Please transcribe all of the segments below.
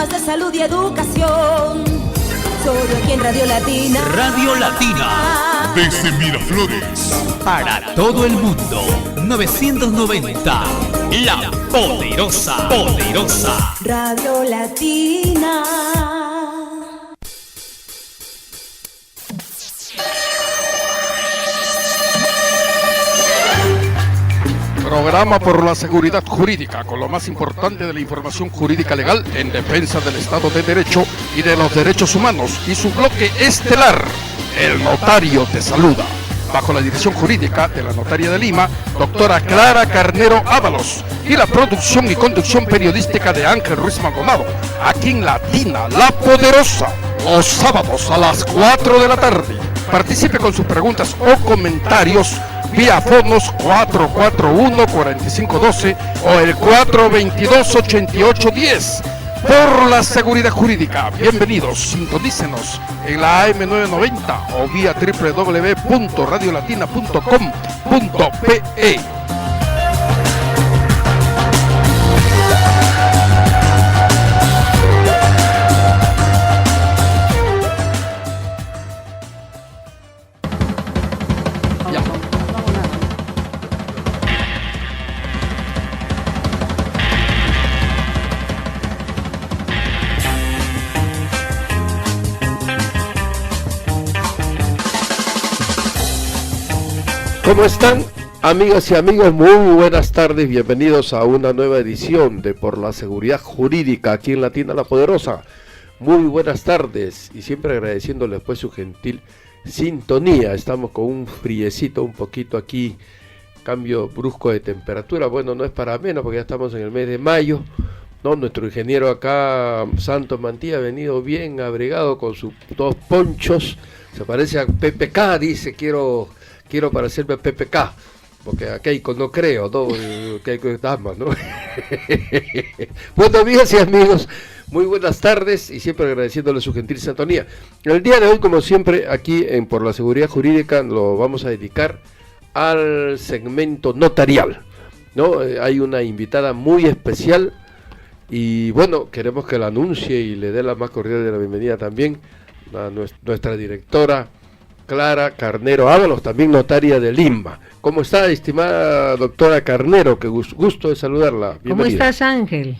temas de salud y educación. Solo aquí en Radio Latina. Radio Latina. Desde Miraflores. Para todo el mundo. 990. La Poderosa. Poderosa. Radio Latina. Programa por la seguridad jurídica, con lo más importante de la información jurídica legal en defensa del Estado de Derecho y de los derechos humanos, y su bloque estelar, El Notario te saluda, bajo la dirección jurídica de la Notaria de Lima, doctora Clara Carnero Ábalos, y la producción y conducción periodística de Ángel Ruiz Maldonado, aquí en Latina, La Poderosa, los sábados a las 4 de la tarde. Participe con sus preguntas o comentarios vía fonos 441-4512 o el 422-8810. Por la seguridad jurídica, bienvenidos, sintonícenos en la AM990 o vía www.radiolatina.com.pe. ¿Cómo están, amigas y amigos? Muy buenas tardes, bienvenidos a una nueva edición de Por la Seguridad Jurídica aquí en Latina La Poderosa. Muy buenas tardes y siempre agradeciéndoles pues su gentil sintonía. Estamos con un friecito un poquito aquí, cambio brusco de temperatura. Bueno, no es para menos porque ya estamos en el mes de mayo, ¿no? Nuestro ingeniero acá, Santos Mantilla, ha venido bien abrigado con sus dos ponchos. Se parece a PPK, dice, quiero parecerme a PPK, porque a Keiko no creo, ¿no? Keiko es dama, ¿no? Bueno, amigas y amigos, muy buenas tardes y siempre agradeciéndole su gentil sintonía. El día de hoy, como siempre, aquí en Por la Seguridad Jurídica lo vamos a dedicar al segmento notarial, ¿no? Hay una invitada muy especial y bueno, queremos que la anuncie y le dé la más cordial de la bienvenida también a nuestra directora Clara Carnero Ábalos, también notaria de Lima. ¿Cómo está, estimada doctora Carnero? Qué gusto de saludarla. Bienvenida. ¿Cómo estás, Ángel?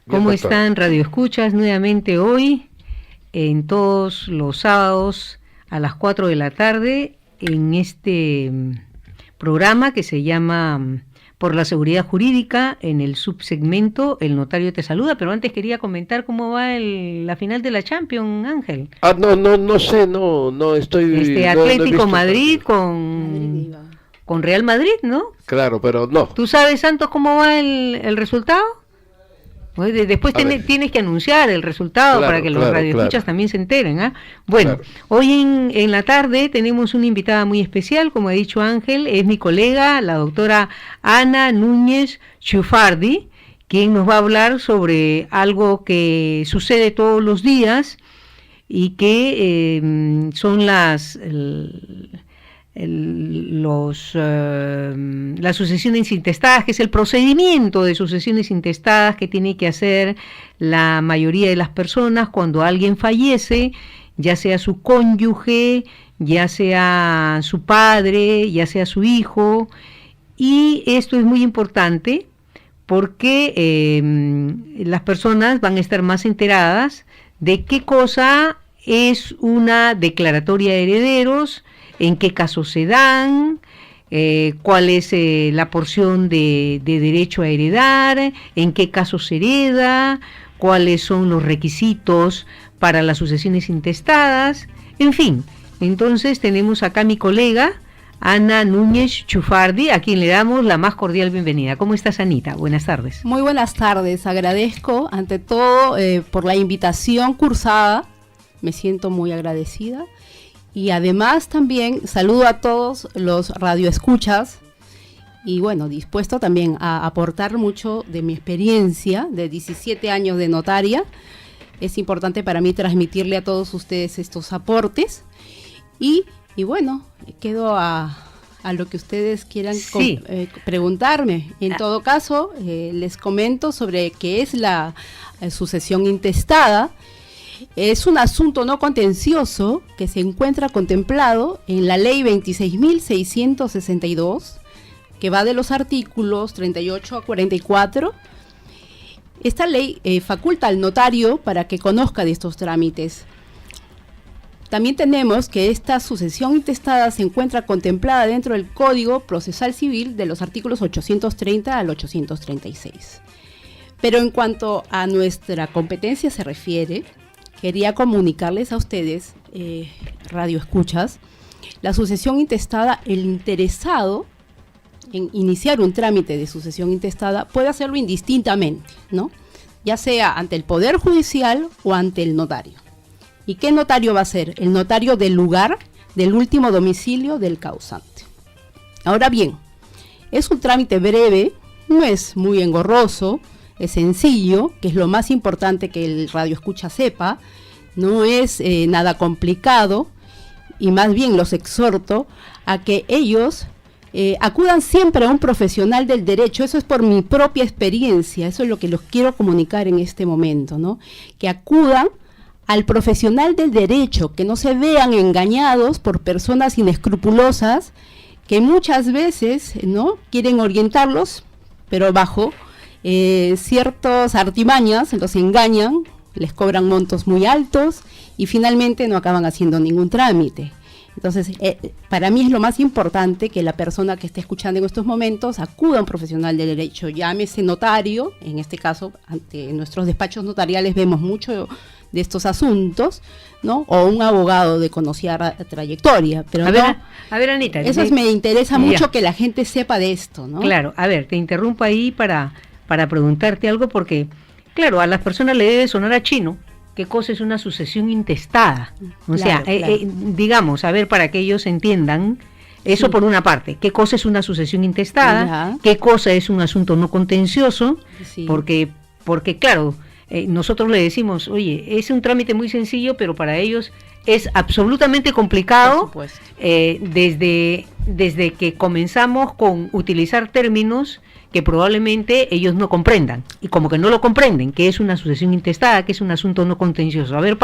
¿Cómo están radioescuchas nuevamente hoy, en todos los sábados a las 4 de la tarde, en este programa que se llama Por la Seguridad Jurídica, en el subsegmento El Notario te saluda? Pero antes quería comentar cómo va la final de la Champions, Ángel. No sé, no estoy... Atlético Madrid con Real Madrid, ¿no? Claro, pero no. ¿Tú sabes, Santos, cómo va el resultado? Después tienes que anunciar el resultado, para que los radioescuchas también se enteren, ¿ah? Bueno, hoy en la tarde tenemos una invitada muy especial, como ha dicho Ángel, es mi colega, la doctora Ana Núñez Chufardi, quien nos va a hablar sobre algo que sucede todos los días y que son las sucesiones intestadas, que es el procedimiento de sucesiones intestadas que tiene que hacer la mayoría de las personas cuando alguien fallece, ya sea su cónyuge, ya sea su padre, ya sea su hijo. Y esto es muy importante porque las personas van a estar más enteradas de qué cosa es una declaratoria de herederos, en qué casos se dan, cuál es la porción de derecho a heredar, en qué casos se hereda, cuáles son los requisitos para las sucesiones intestadas, en fin. Entonces tenemos acá a mi colega Ana Núñez Chufardi, a quien le damos la más cordial bienvenida. ¿Cómo estás, Anita? Buenas tardes. Muy buenas tardes, agradezco ante todo por la invitación cursada, me siento muy agradecida. Y además también saludo a todos los radioescuchas y bueno, dispuesto también a aportar mucho de mi experiencia de 17 años de notaria. Es importante para mí transmitirle a todos ustedes estos aportes y bueno, quedo a a lo que ustedes quieran Sí. preguntarme. En todo caso, les comento sobre qué es la sucesión intestada. Es un asunto no contencioso que se encuentra contemplado en la ley 26.662, que va de los artículos 38 a 44. Esta ley faculta al notario para que conozca de estos trámites. También tenemos que esta sucesión intestada se encuentra contemplada dentro del Código Procesal Civil de los artículos 830 al 836. Pero en cuanto a nuestra competencia se refiere, quería comunicarles a ustedes, radioescuchas, la sucesión intestada, el interesado en iniciar un trámite de sucesión intestada puede hacerlo indistintamente, ¿no? Ya sea ante el Poder Judicial o ante el notario. ¿Y qué notario va a ser? El notario del lugar del último domicilio del causante. Ahora bien, es un trámite breve, no es muy engorroso, es sencillo, que es lo más importante que el radioescucha sepa, no es nada complicado, y más bien los exhorto a que ellos acudan siempre a un profesional del derecho. Eso es por mi propia experiencia, eso es lo que los quiero comunicar en este momento, ¿no? Que acudan al profesional del derecho, que no se vean engañados por personas inescrupulosas que muchas veces, ¿no?, quieren orientarlos, pero bajo ciertas artimañas los engañan, les cobran montos muy altos y finalmente no acaban haciendo ningún trámite. Entonces, para mí es lo más importante que la persona que esté escuchando en estos momentos acuda a un profesional de derecho, llámese notario. En este caso, ante nuestros despachos notariales vemos mucho de estos asuntos, ¿no? O un abogado de conocida trayectoria. Pero A ver, Anita. me interesa mucho Ya. que la gente sepa de esto, ¿no? Claro, a ver, te interrumpo ahí para preguntarte algo porque, claro, a las personas le debe sonar a chino. ¿Qué cosa es una sucesión intestada? O Claro, sea, claro. digamos, a ver, para que ellos entiendan, eso Sí. por una parte, ¿qué cosa es una sucesión intestada? Ya. ¿Qué cosa es un asunto no contencioso? Sí. Porque claro, nosotros le decimos, oye, es un trámite muy sencillo, pero para ellos es absolutamente complicado. Por supuesto. Desde que comenzamos con utilizar términos que probablemente ellos no comprendan, y como que no lo comprenden, que es una sucesión intestada, que es un asunto no contencioso. A ver,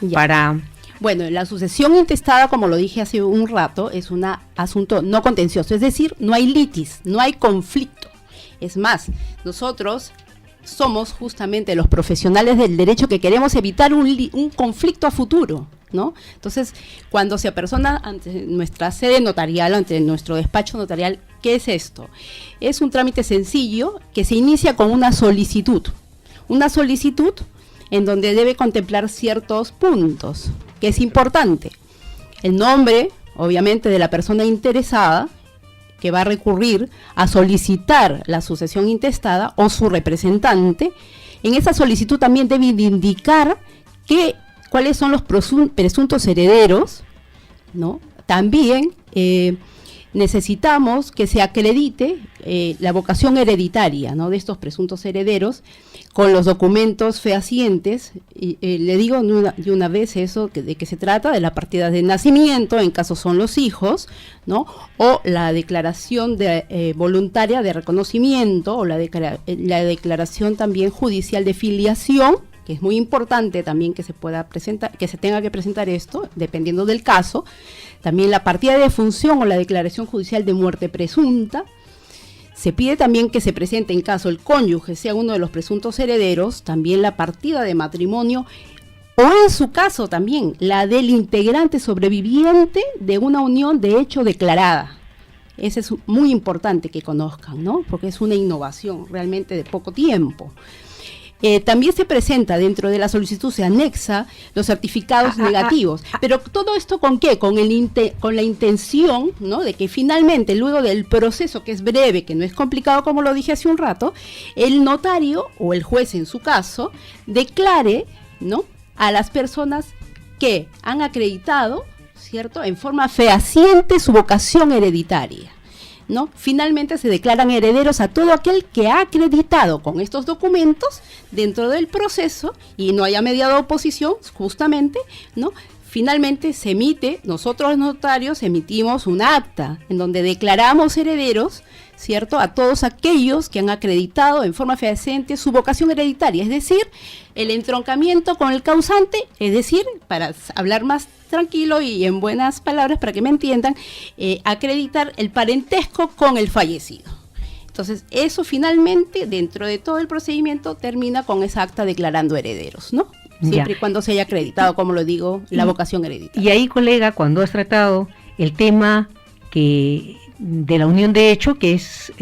Ya. Bueno, la sucesión intestada, como lo dije hace un rato, es un asunto no contencioso, es decir, no hay litis, no hay conflicto. Es más, nosotros somos justamente los profesionales del derecho que queremos evitar un conflicto a futuro, ¿no? Entonces, cuando se apersona ante nuestra sede notarial, ante nuestro despacho notarial, ¿qué es esto? Es un trámite sencillo que se inicia con una solicitud en donde debe contemplar ciertos puntos, que es importante. El nombre, obviamente, de la persona interesada, que va a recurrir a solicitar la sucesión intestada, o su representante. En esa solicitud también debe indicar cuáles son los presuntos herederos, ¿no? También necesitamos que se acredite la vocación hereditaria, ¿no?, de estos presuntos herederos con los documentos fehacientes. Y le digo de una vez eso, de que se trata de la partida de nacimiento, en caso son los hijos, ¿no?, o la declaración voluntaria de reconocimiento, o la declaración también judicial de filiación, que es muy importante también que se pueda presentar, que se tenga que presentar esto, dependiendo del caso. También la partida de defunción o la declaración judicial de muerte presunta. Se pide también que se presente, en caso el cónyuge sea uno de los presuntos herederos, también la partida de matrimonio, o en su caso también la del integrante sobreviviente de una unión de hecho declarada. Ese es muy importante que conozcan, ¿no?, porque es una innovación realmente de poco tiempo. También se presenta dentro de la solicitud, se anexa los certificados negativos. Pero todo esto ¿con qué? Con la intención, ¿no?, de que finalmente, luego del proceso, que es breve, que no es complicado como lo dije hace un rato, el notario o el juez en su caso declare, ¿no?, a las personas que han acreditado, ¿cierto?, en forma fehaciente su vocación hereditaria, ¿no? Finalmente se declaran herederos a todo aquel que ha acreditado con estos documentos dentro del proceso y no haya mediado oposición, justamente, ¿no?, finalmente se emite, nosotros los notarios emitimos un acta en donde declaramos herederos, ¿cierto?, a todos aquellos que han acreditado en forma fehaciente su vocación hereditaria, es decir, el entroncamiento con el causante, es decir, para hablar más tranquilo y en buenas palabras para que me entiendan, acreditar el parentesco con el fallecido. Entonces, eso finalmente, dentro de todo el procedimiento, termina con esa acta declarando herederos, ¿no? Siempre y cuando se haya acreditado, como lo digo, la vocación hereditaria. Y ahí, colega, cuando has tratado el tema de la unión de hecho, que es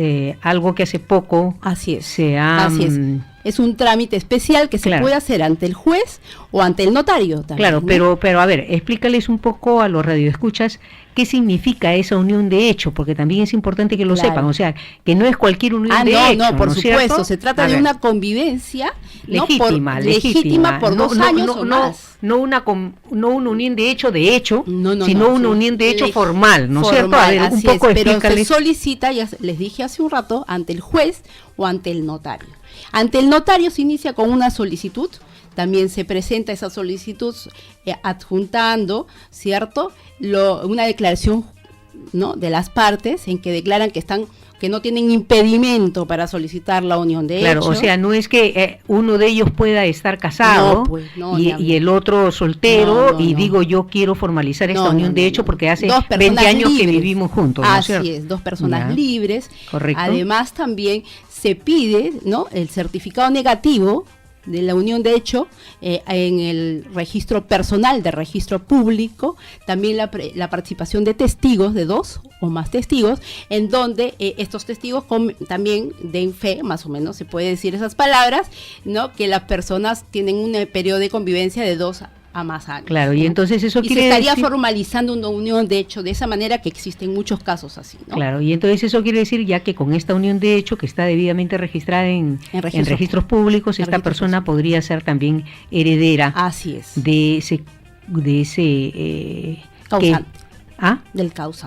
algo que hace poco Así es. se ha... Así es. Es un trámite especial que se puede hacer ante el juez o ante el notario también. Claro, ¿no? pero a ver, explícales un poco a los radioescuchas qué significa esa unión de hecho, porque también es importante que lo sepan, o sea, que no es cualquier unión de hecho. No, por supuesto, ¿cierto? Se trata de una convivencia legítima, por 2 años o más. No una unión de hecho, sino no, una unión de hecho formal, ¿no es cierto? A ver, un poco pero explícales. se solicita, ya les dije hace un rato, ante el juez o ante el notario. Ante el notario se inicia con una solicitud, también se presenta esa solicitud adjuntando, ¿cierto?, una declaración, ¿no?, de las partes en que declaran que no tienen impedimento para solicitar la unión de hecho. Claro, o sea, no es que uno de ellos pueda estar casado y el otro soltero digo yo quiero formalizar esta unión de hecho porque hace 20 años libres. Que vivimos juntos. ¿No Así es, 2 personas libres. Correcto. Además también se pide, ¿no?, el certificado negativo de la unión de hecho en el registro personal de registro público, también la participación de testigos, de 2 o más testigos, en donde estos testigos también den fe, más o menos se puede decir esas palabras, ¿no?, que las personas tienen un periodo de convivencia de 2 a más años. Claro, y entonces eso quiere decir... Y se estaría decir... formalizando una unión de hecho de esa manera, que existen muchos casos así, ¿no? Claro, y entonces eso quiere decir ya que con esta unión de hecho que está debidamente registrada en registros públicos, esta persona podría ser también heredera. Así es. De ese causante.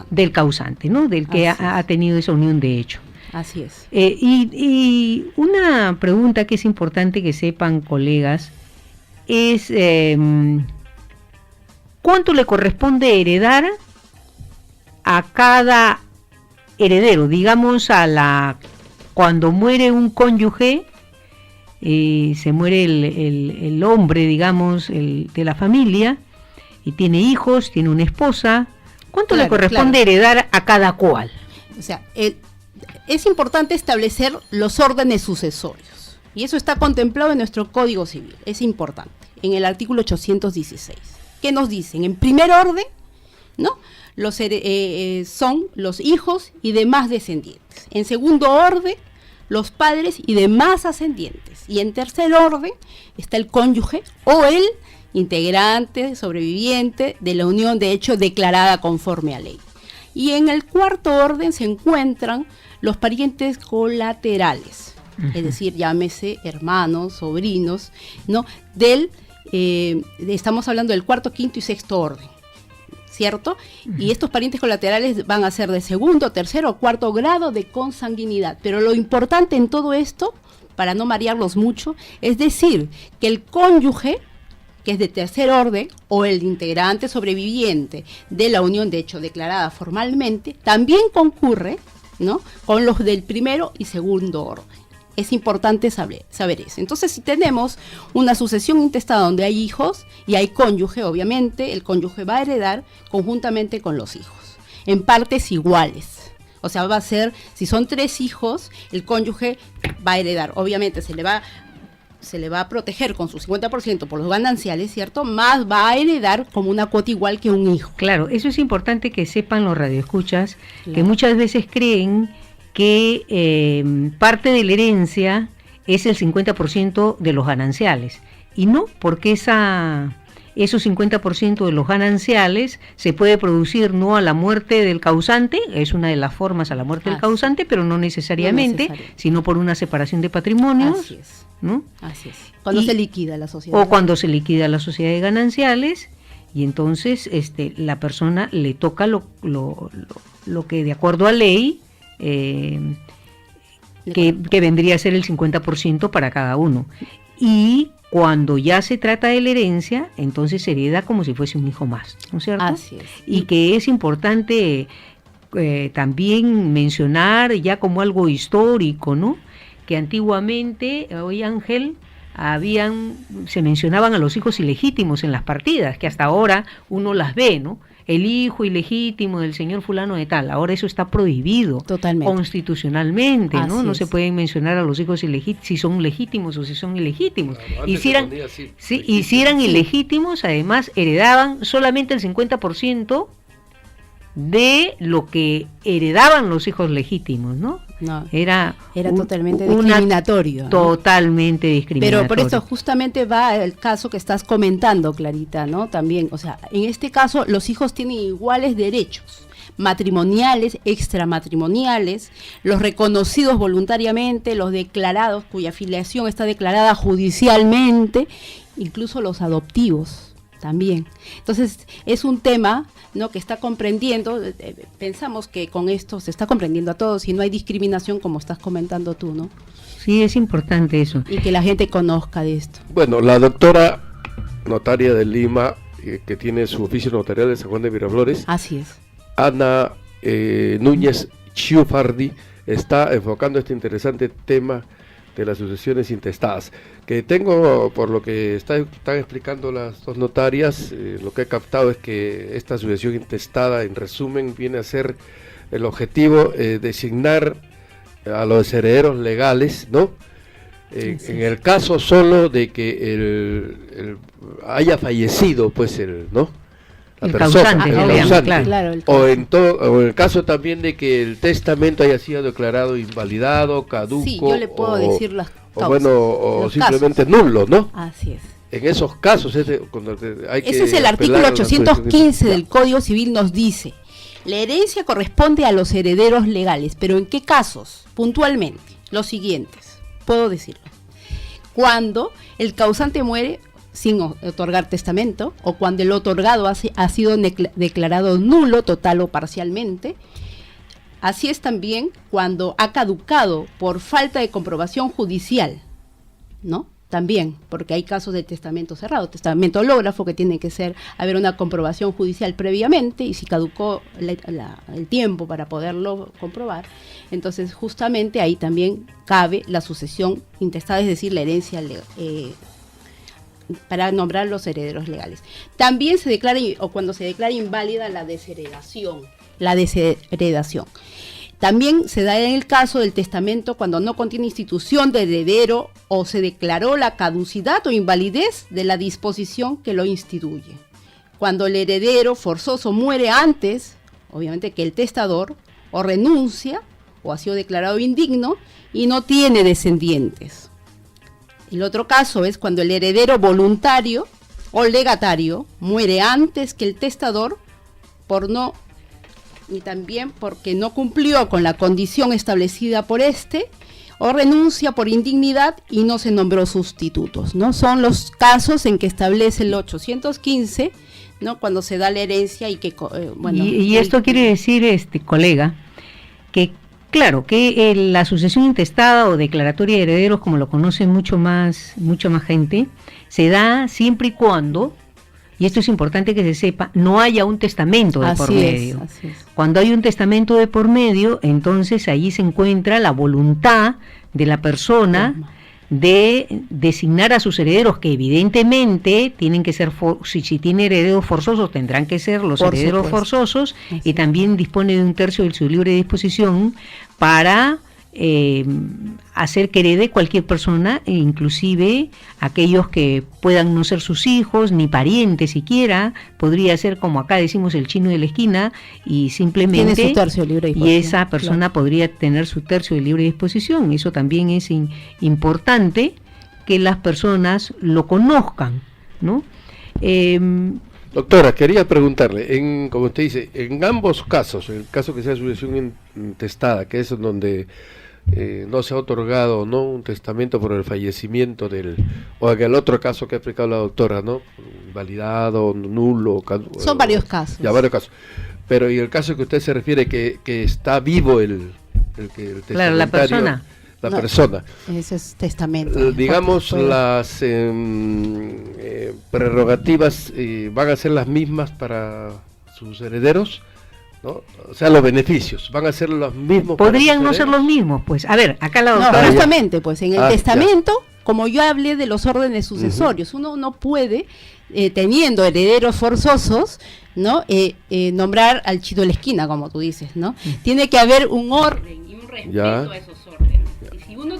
Del causante, ¿no? Del que ha tenido esa unión de hecho. Así es. Y una pregunta que es importante que sepan, colegas, es ¿cuánto le corresponde heredar a cada heredero? Digamos, cuando muere un cónyuge, se muere el hombre, digamos, de la familia, y tiene hijos, tiene una esposa, ¿cuánto le corresponde heredar a cada cual? O sea, es importante establecer los órdenes sucesorios. Y eso está contemplado en nuestro Código Civil, es importante, en el artículo 816. ¿Qué nos dicen? En primer orden, ¿no?, son los hijos y demás descendientes. En segundo orden, los padres y demás ascendientes. Y en tercer orden está el cónyuge o el integrante sobreviviente de la unión de hecho declarada conforme a ley. Y en el cuarto orden se encuentran los parientes colaterales. Es decir, llámese hermanos, sobrinos, ¿no? Estamos hablando del cuarto, quinto y sexto orden, ¿cierto? Y estos parientes colaterales van a ser de segundo, tercero o cuarto grado de consanguinidad. Pero lo importante en todo esto, para no marearlos mucho, es decir, que el cónyuge, que es de tercer orden, o el integrante sobreviviente de la unión de hecho declarada formalmente, también concurre, ¿no?, con los del primero y segundo orden. Es importante saber eso. Entonces, si tenemos una sucesión intestada donde hay hijos y hay cónyuge, obviamente, el cónyuge va a heredar conjuntamente con los hijos, en partes iguales. O sea, va a ser, si son 3 hijos, el cónyuge va a heredar. Obviamente, se le va a proteger con su 50% por los gananciales, ¿cierto? Más va a heredar como una cuota igual que un hijo. Claro, eso es importante que sepan los radioescuchas, que muchas veces creen que parte de la herencia es el 50% de los gananciales, y no, porque esos 50% de los gananciales se puede producir no a la muerte del causante, es una de las formas a la muerte del causante, pero no necesariamente, sino por una separación de patrimonios. Así es. ¿No? Así es. Cuando se liquida la sociedad. O cuando se liquida la sociedad de gananciales, y entonces la persona le toca lo que de acuerdo a ley que vendría a ser el 50% para cada uno. Y Cuando ya se trata de la herencia, entonces se hereda como si fuese un hijo más, ¿no es cierto? Así es. Y que es importante también mencionar ya como algo histórico, ¿no? Que antiguamente, hoy Ángel, se mencionaban a los hijos ilegítimos en las partidas, que hasta ahora uno las ve, ¿no? El hijo ilegítimo del señor fulano de tal, ahora eso está prohibido. Totalmente. Constitucionalmente, ¿no? Así No es. se pueden mencionar a los hijos ilegítimos, si son legítimos o si son ilegítimos. Claro, Y antes si se eran, ponía así, y si eran ilegítimos, además heredaban solamente el 50% de lo que heredaban los hijos legítimos, ¿no? No, Era totalmente una discriminatorio, ¿no? Totalmente discriminatorio. Pero por eso justamente va el caso que estás comentando, Clarita, ¿no? También, o sea, en este caso los hijos tienen iguales derechos matrimoniales, extramatrimoniales, los reconocidos voluntariamente, los declarados, cuya filiación está declarada judicialmente, incluso los adoptivos también. Entonces, es un tema, ¿no?, que está comprendiendo, pensamos que con esto se está comprendiendo a todos y no hay discriminación como estás comentando tú, ¿no? Sí, es importante eso. Y que la gente conozca de esto. Bueno, la doctora notaria de Lima, que tiene su oficio notarial de San Juan de Miraflores, Así es. Ana Núñez Chiufardi, está enfocando este interesante tema de las sucesiones intestadas, que tengo, por lo que están explicando las dos notarias, lo que he captado es que esta sucesión intestada, en resumen, viene a ser el objetivo designar a los herederos legales, ¿no? En el caso solo de que haya fallecido, pues, ¿no? La El persona, causante, el obviamente, causante. claro, el O en el caso también de que el testamento haya sido declarado invalidado, caduco, Sí, yo le puedo decir las causas, o bueno, o los simplemente nulo, ¿no? Así es. En esos casos cuando hay que Ese es el apelar artículo a la 815 sucesión. del Código Civil, nos dice: la herencia corresponde a los herederos legales, pero ¿en qué casos? Puntualmente, los siguientes, puedo decirlo. Cuando el causante muere sin otorgar testamento, o cuando el otorgado ha sido declarado nulo, total o parcialmente. Así es también cuando ha caducado por falta de comprobación judicial, ¿no? También, porque hay casos de testamento cerrado, testamento hológrafo, que tiene que haber una comprobación judicial previamente, y si caducó el tiempo para poderlo comprobar, entonces justamente ahí también cabe la sucesión intestada, es decir, la herencia para nombrar los herederos legales. También se declara, o cuando se declara inválida, la desheredación. También se da en el caso del testamento cuando no contiene institución de heredero o se declaró la caducidad o invalidez de la disposición que lo instituye. Cuando el heredero forzoso muere antes, obviamente, que el testador, o renuncia o ha sido declarado indigno y no tiene descendientes. El otro caso es cuando el heredero voluntario o legatario muere antes que el testador y también porque no cumplió con la condición establecida por este, o renuncia por indignidad y no se nombró sustitutos, ¿no? Son los casos en que establece el 815, ¿no?, cuando se da la herencia y que y esto quiere decir, colega, que claro, que la sucesión intestada o declaratoria de herederos, como lo conoce mucha más gente, se da siempre y cuando, y esto es importante que se sepa, no haya un testamento de por medio. Así es. Cuando hay un testamento de por medio, entonces allí se encuentra la voluntad de la persona de designar a sus herederos, que evidentemente tienen que ser, si tiene herederos forzosos, tendrán que ser los herederos forzosos, y también dispone de 1/3 de su libre disposición para hacer que herede cualquier persona, inclusive aquellos que puedan no ser sus hijos, ni parientes siquiera. Podría ser, como acá decimos, el chino de la esquina, y simplemente tiene su tercio de libre disposición, y esa persona podría tener su tercio de libre disposición. Eso también es importante que las personas lo conozcan, ¿no? Doctora, quería preguntarle, como usted dice, en ambos casos, en el caso que sea sucesión intestada, que es donde no se ha otorgado, ¿no?, un testamento por el fallecimiento o en el otro caso que ha explicado la doctora, ¿no?, invalidado, nulo, son varios casos. Ya, varios casos. Pero y el caso que usted se refiere, que está vivo el claro, la persona. la No, persona. Ese es testamento. Digamos, Porque, pues, las prerrogativas van a ser las mismas para sus herederos, ¿no? O sea, los beneficios van a ser los mismos. Podrían para no sus ser herederos. los mismos, pues. A ver, acá la No, doctora... justamente, pues en el Ah, testamento, como yo hablé de los órdenes sucesorios, uno no puede, teniendo herederos forzosos, ¿no? Nombrar al chino de la esquina, como tú dices, ¿no? Tiene que haber un orden y un respeto Ya. a esos órdenes. Y si uno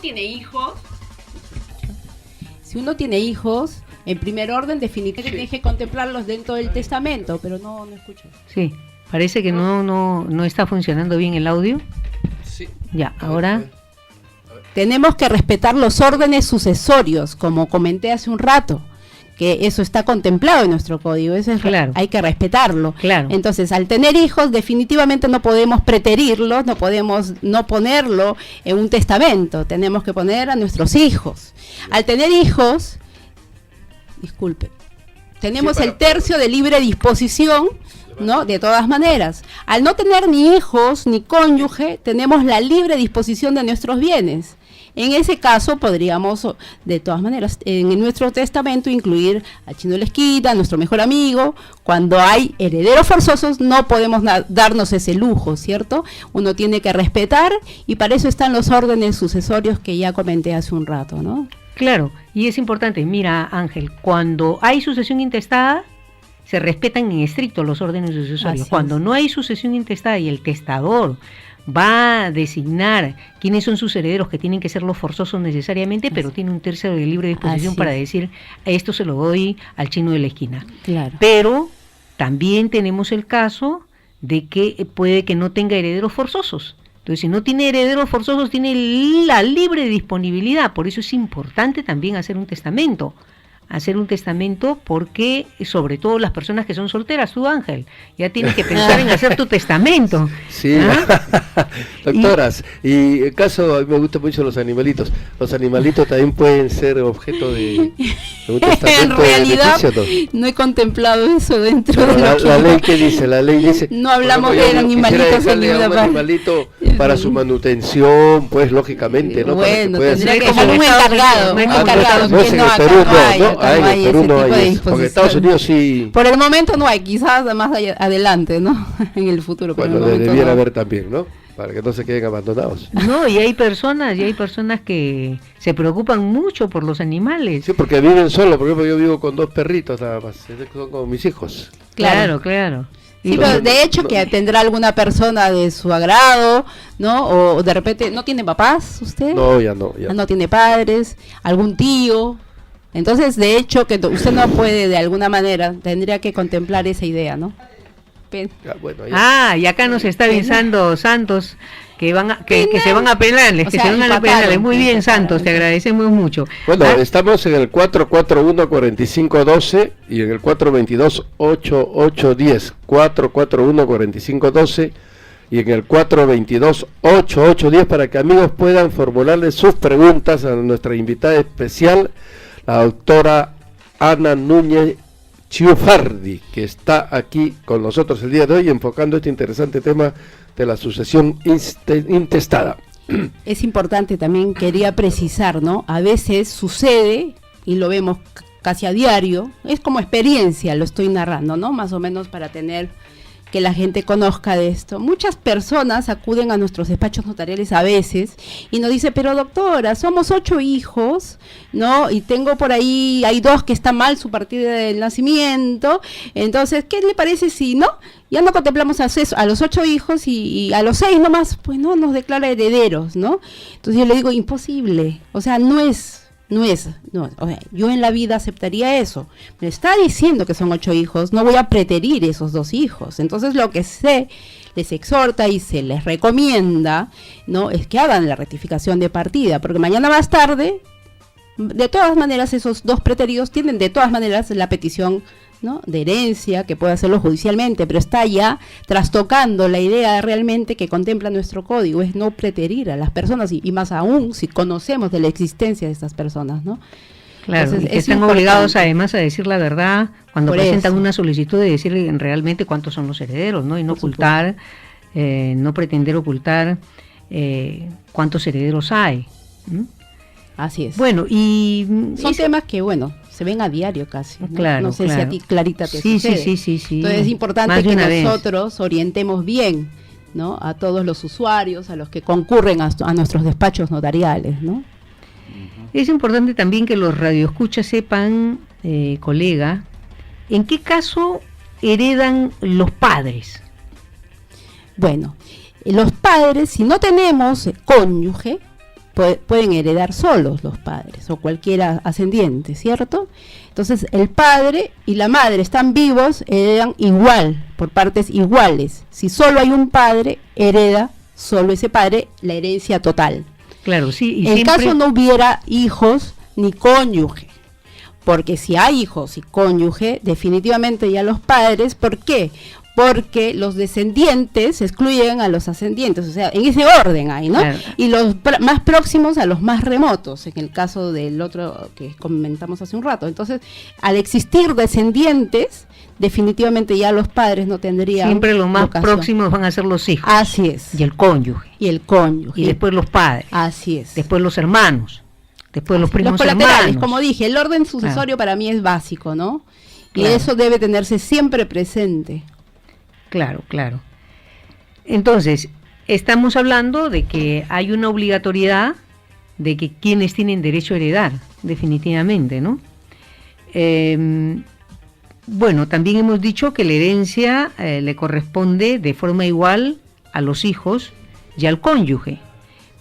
tiene hijos, en primer orden definitivamente tiene que contemplarlos dentro del testamento, pero no escucho. Sí, parece que no está funcionando bien el audio. Sí. Ya, ahora... Tenemos que respetar los órdenes sucesorios, como comenté hace un rato, que eso está contemplado en nuestro código, eso es Claro. hay que respetarlo. Claro. Entonces, al tener hijos, definitivamente no podemos preterirlos, no podemos no ponerlo en un testamento, tenemos que poner a nuestros hijos. Al tener hijos, disculpe, tenemos Sí, el tercio de libre disposición, ¿no? De todas maneras, al no tener ni hijos ni cónyuge, tenemos la libre disposición de nuestros bienes. En ese caso podríamos, de todas maneras, en nuestro testamento incluir a Chino de la Esquina, a nuestro mejor amigo. Cuando hay herederos forzosos no podemos darnos ese lujo, ¿cierto? Uno tiene que respetar y para eso están los órdenes sucesorios que ya comenté hace un rato, ¿no? Claro, y es importante, mira Ángel, cuando hay sucesión intestada, se respetan en estricto los órdenes sucesorios. Así Cuando es. no hay sucesión intestada y el testador va a designar quiénes son sus herederos, que tienen que ser los forzosos necesariamente, pero tiene un tercio de libre disposición Así para es. decir, esto se lo doy al chino de la esquina. Claro. Pero también tenemos el caso de que puede que no tenga herederos forzosos. Entonces, si no tiene herederos forzosos, tiene la libre disponibilidad. Por eso es importante también hacer un testamento. Hacer un testamento porque, sobre todo las personas que son solteras, tú Ángel, ya tienes que pensar en hacer tu testamento. Sí, ¿Ah? doctoras, y el caso, a mí me gustan mucho los animalitos. Los animalitos también pueden ser objeto de un testamento En de realidad, beneficio, ¿no? no he contemplado eso dentro Pero de lo que la ley que dice, la ley dice, No hablamos por de ejemplo, yo animalitos quisiera en dejarle a ninguna un parte. animalito para su manutención, pues lógicamente, ¿no? Para que Bueno, pueda tendría ser- que como ser un en Estados encargado, Unidos, un no es como encargado. no es que en el acá Perú, hay, no, acá hay, no en hay el Perú ese no tipo de hay eso, porque en Estados disposición. Unidos sí, Por el momento no hay, quizás más adelante, ¿no? En el futuro, pero bueno, en el momento debiera no. haber también, ¿no? Para que no se queden abandonados. No, y hay personas que se preocupan mucho por los animales. Sí, porque viven solos, por ejemplo, yo vivo con 2 perritos nada más, son como mis hijos. Claro, claro. Sí, No, pero no, de hecho no. que tendrá alguna persona de su agrado, ¿no? O de repente, ¿no tiene papás usted? No, ya no, ya. No tiene padres, algún tío. Entonces, de hecho, que usted no puede de alguna manera, tendría que contemplar esa idea, ¿no? Ya, bueno, ya. Y acá nos está avisando Santos que que se van a penales, O que sea, se van a empataron, penales. Muy bien, empataron. Santos, te agradecemos mucho. Bueno, Ah, estamos en el 441-4512 y en el 422-8810. 441-4512 y en el 422-8810 para que amigos puedan formularle sus preguntas a nuestra invitada especial, la doctora Ana Núñez Chiufardi, que está aquí con nosotros el día de hoy enfocando este interesante tema de la sucesión intestada. Es importante también, quería precisar, ¿no? A veces sucede, y lo vemos casi a diario, es como experiencia, lo estoy narrando, ¿no? Más o menos para tener que la gente conozca de esto. Muchas personas acuden a nuestros despachos notariales a veces y nos dicen, pero doctora, somos 8 hijos, ¿no? Y tengo por ahí, hay 2 que están mal su partida del nacimiento, entonces, ¿qué le parece si, no? Ya no contemplamos a los 8 hijos y a los 6 nomás, pues no nos declara herederos, ¿no? Entonces yo le digo, imposible, o sea, no, o sea, yo en la vida aceptaría eso. Me está diciendo que son 8 hijos, no voy a preterir esos 2 hijos. Entonces lo que les exhorta y se les recomienda, ¿no? Es que hagan la rectificación de partida, porque mañana más tarde, de todas maneras, esos 2 preteridos tienen de todas maneras la petición, ¿no? De herencia, que puede hacerlo judicialmente, pero está ya trastocando la idea realmente que contempla nuestro código, es no preterir a las personas y más aún si conocemos de la existencia de estas personas, ¿no? Claro, Entonces, y que es están importante. obligados además a decir la verdad cuando Por presentan eso. una solicitud de decir realmente cuántos son los herederos, ¿no? Y no Por supuesto. ocultar, no pretender ocultar cuántos herederos hay. ¿Mm? Así es. Bueno, y son temas que, bueno, se ven a diario casi, ¿no? Claro, no sé si a ti, Clarita, te sí, sucede. Sí. Entonces es importante Más de que una vez. nosotros orientemos bien, ¿no?, a todos los usuarios, a los que concurren a nuestros despachos notariales, ¿no? Es importante también que los radioescuchas sepan, colega, en qué caso heredan los padres. Bueno, los padres, si no tenemos cónyuge, pueden heredar solos los padres o cualquier ascendiente, ¿cierto? Entonces el padre y la madre están vivos, heredan igual, por partes iguales. Si solo hay un padre, hereda solo ese padre la herencia total. Claro, sí. Y en siempre... caso no hubiera hijos ni cónyuge, porque si hay hijos y cónyuge, definitivamente ya los padres, ¿por qué? Porque los descendientes excluyen a los ascendientes, o sea, en ese orden hay, ¿no? Claro. Y los más próximos a los más remotos, en el caso del otro que comentamos hace un rato. Entonces, al existir descendientes, definitivamente ya los padres no tendrían Siempre los más vocación. próximos van a ser los hijos. Así es. Y el cónyuge. Y el cónyuge. Y después los padres. Así es. Después los hermanos. Después los primos Los colaterales, hermanos. como dije, el orden sucesorio para mí es básico, ¿no? Y Claro. eso debe tenerse siempre presente. Claro. Entonces, estamos hablando de que hay una obligatoriedad de que quienes tienen derecho a heredar, definitivamente, ¿no? Bueno, también hemos dicho que la herencia le corresponde de forma igual a los hijos y al cónyuge,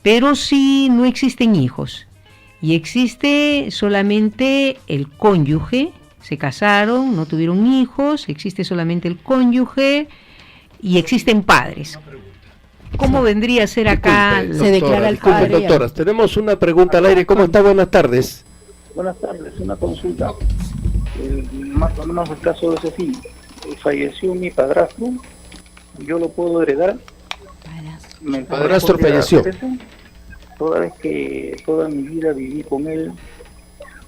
pero si no existen hijos y existe solamente el cónyuge, se casaron, no tuvieron hijos, existe solamente el cónyuge y existen padres. ¿Cómo vendría a ser acá? Disculpe, Se declara el disculpe, padre. doctoras, tenemos una pregunta al aire. ¿Cómo está? Buenas tardes. Buenas tardes, una consulta. Más o menos el caso es así. Falleció mi padrastro, yo lo puedo heredar. ¿Me Padrastro podría falleció. hacer eso? Toda vez que toda mi vida viví con él,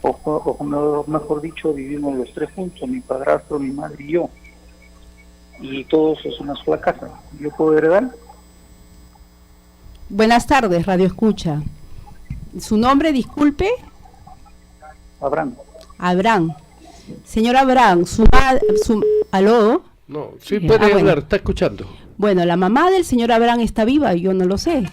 o mejor dicho, vivimos los tres juntos, mi padrastro, mi madre y yo. Y todos es una sola casa. ¿Yo puedo heredar? Buenas tardes, Radio Escucha. ¿Su nombre, disculpe? Abraham. Abraham. Señor Abraham, ¿aló? No, sí puede bueno. hablar, está escuchando. Bueno, la mamá del señor Abraham está viva, yo no lo sé.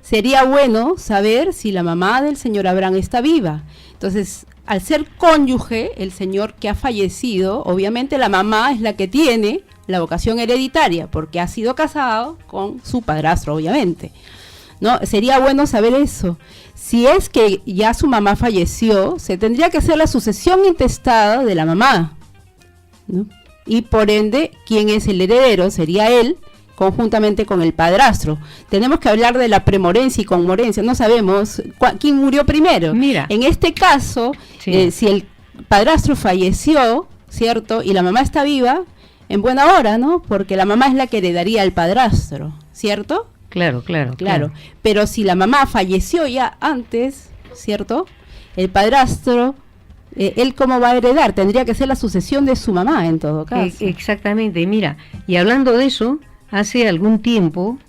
Sería bueno saber si la mamá del señor Abraham está viva. Entonces, al ser cónyuge, el señor que ha fallecido, obviamente la mamá es la que tiene la vocación hereditaria, porque ha sido casado con su padrastro, obviamente. ¿No? Sería bueno saber eso. Si es que ya su mamá falleció, se tendría que hacer la sucesión intestada de la mamá, ¿no? Y por ende, ¿quién es el heredero? Sería él, conjuntamente con el padrastro. Tenemos que hablar de la premorencia y conmorencia. No sabemos quién murió primero. Mira. En este caso, Sí. si el padrastro falleció, ¿cierto? Y la mamá está viva, en buena hora, ¿no? Porque la mamá es la que heredaría al padrastro, ¿cierto? Claro. Pero si la mamá falleció ya antes, ¿cierto? El padrastro, ¿él cómo va a heredar? Tendría que ser la sucesión de su mamá en todo caso. Exactamente, mira, y hablando de eso, hace algún tiempo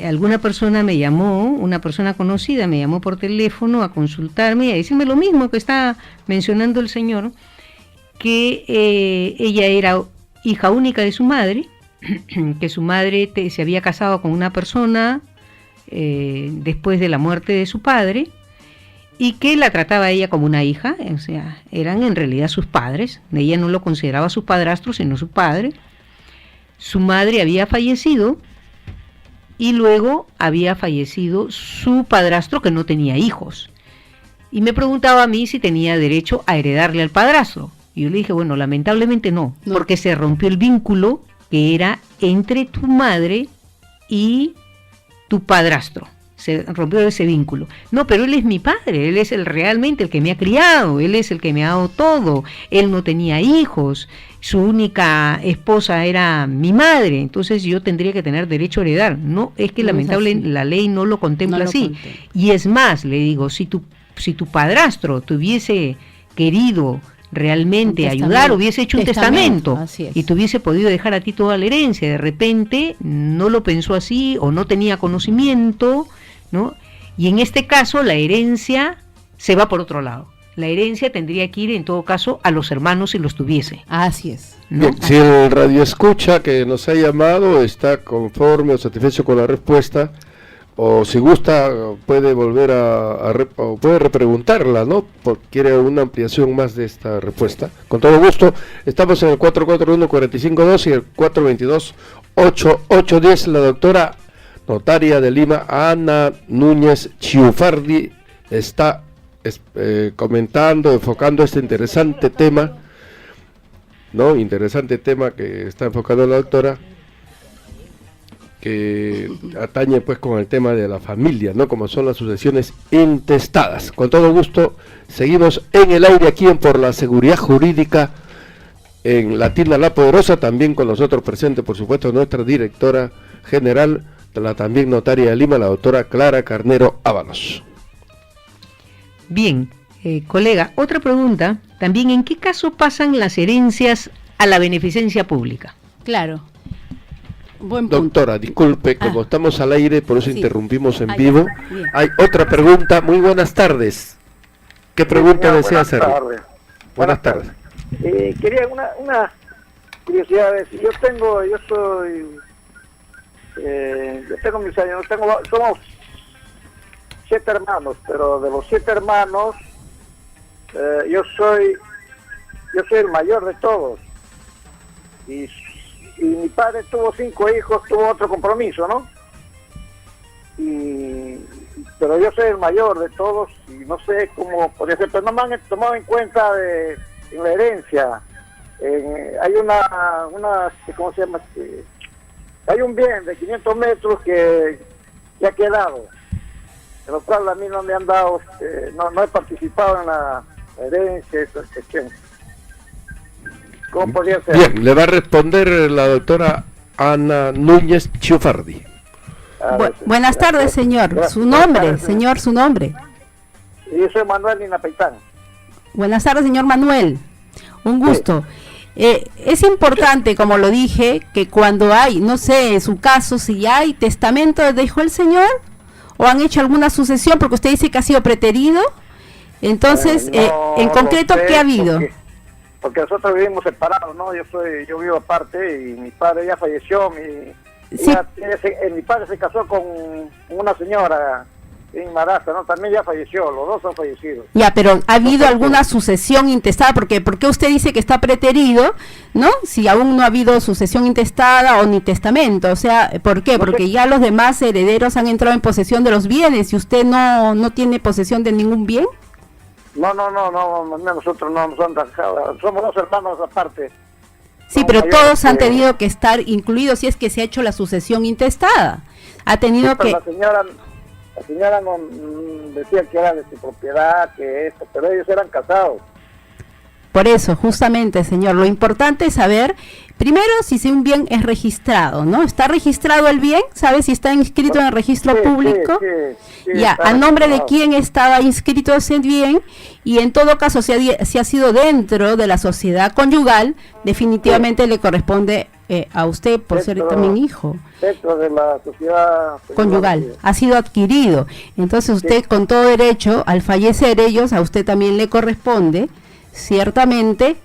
alguna persona me llamó, una persona conocida me llamó por teléfono a consultarme y a decirme lo mismo que está mencionando el señor, que ella era hija única de su madre, que su madre se había casado con una persona después de la muerte de su padre y que la trataba a ella como una hija, o sea, eran en realidad sus padres, ella no lo consideraba su padrastro sino su padre. Su madre había fallecido y luego había fallecido su padrastro que no tenía hijos y me preguntaba a mí si tenía derecho a heredarle al padrastro y yo le dije, bueno, lamentablemente no. Porque se rompió el vínculo que era entre tu madre y tu padrastro. Se rompió ese vínculo. No, pero él es mi padre, él es realmente el que me ha criado, él es el que me ha dado todo. Él no tenía hijos, su única esposa era mi madre, entonces yo tendría que tener derecho a heredar. No, es que No es lamentablemente así. la ley no lo contempla No lo así. contempla. Y es más, le digo, si tu padrastro te hubiese querido realmente Un ayudar, testamento. hubiese hecho un Testamento, testamento así es. y te hubiese podido dejar a ti toda la herencia, de repente no lo pensó así o no tenía conocimiento, ¿no? Y en este caso la herencia se va por otro lado. La herencia tendría que ir en todo caso a los hermanos si los tuviese. Así es. ¿No? Bien, si el radio escucha que nos ha llamado está conforme o satisfecho con la respuesta, o si gusta puede volver o puede repreguntarla, ¿no? Porque quiere una ampliación más de esta respuesta. Con todo gusto, estamos en el 441-4512 y el 422-8810. La doctora notaria de Lima, Ana Núñez Chiufardi, está comentando, enfocando este interesante tema, ¿no? Interesante tema que está enfocando la doctora, que atañe pues con el tema de la familia, ¿no? Como son las sucesiones intestadas. Con todo gusto, seguimos en el aire aquí en Por la Seguridad Jurídica en Latina La Poderosa, también con nosotros presente, por supuesto, nuestra directora general, la también notaria de Lima, la doctora Clara Carnero Ábalos. Bien, colega, otra pregunta, también, ¿en qué caso pasan las herencias a la beneficencia pública? Claro. Buen punto. Doctora, disculpe, como estamos al aire, por eso sí. interrumpimos en Ya. vivo. Bien. Hay otra pregunta. Muy buenas tardes. ¿Qué pregunta desea hacer? Buenas tardes. Quería una curiosidad. Yo tengo mis años, somos 7 hermanos, pero de los 7 hermanos, yo soy el mayor de todos. Y mi padre tuvo 5 hijos, tuvo otro compromiso, ¿no? Pero yo soy el mayor de todos y no sé cómo podría ser, pero no me han tomado en cuenta en la herencia. Hay ¿cómo se llama? Hay un bien de 500 metros que ha quedado, de lo cual a mí no me han dado, no he participado en la herencia, esa cuestión. ¿Cómo podría ser? Bien, le va a responder la doctora Ana Núñez Chiufardi. Buenas tardes, señor. Su nombre, señor, su nombre. Yo soy Manuel Ninapeitán. Buenas tardes, señor Manuel. Un gusto. Es importante, como lo dije, que cuando hay, no sé, en su caso, si hay testamento, ¿dejó el señor? ¿O han hecho alguna sucesión? Porque usted dice que ha sido preterido. Entonces, No, en concreto, no sé, ¿qué ha habido? Porque nosotros vivimos separados, ¿no? Yo vivo aparte y mi padre ya falleció. Sí. Mi padre se casó con una señora en Marasa, ¿no? También ya falleció, los dos han fallecido. Ya, pero ¿ha habido alguna sucesión intestada? ¿Por qué usted dice que está preterido, no? Si aún no ha habido sucesión intestada o ni testamento, o sea, ¿por qué? Porque ya los demás herederos han entrado en posesión de los bienes y usted no tiene posesión de ningún bien. No, nosotros no nos han dejado, somos 2 hermanos aparte. Sí, No, pero mayor, todos han tenido que estar incluidos si es que se ha hecho la sucesión intestada. Ha tenido que... La señora no decía que era de su propiedad, que esto, pero ellos eran casados. Por eso, justamente, señor, lo importante es saber, primero, si un bien es registrado, ¿no? ¿Está registrado el bien? ¿Sabe si está inscrito en el registro público? Sí, Ya, está ¿a nombre de registrado. quién estaba inscrito ese bien? Y en todo caso, si ha sido dentro de la sociedad conyugal, definitivamente le corresponde a usted por ser también hijo. Dentro de la sociedad Conyugal, ha sido adquirido. Entonces usted con todo derecho, al fallecer ellos, a usted también le corresponde ciertamente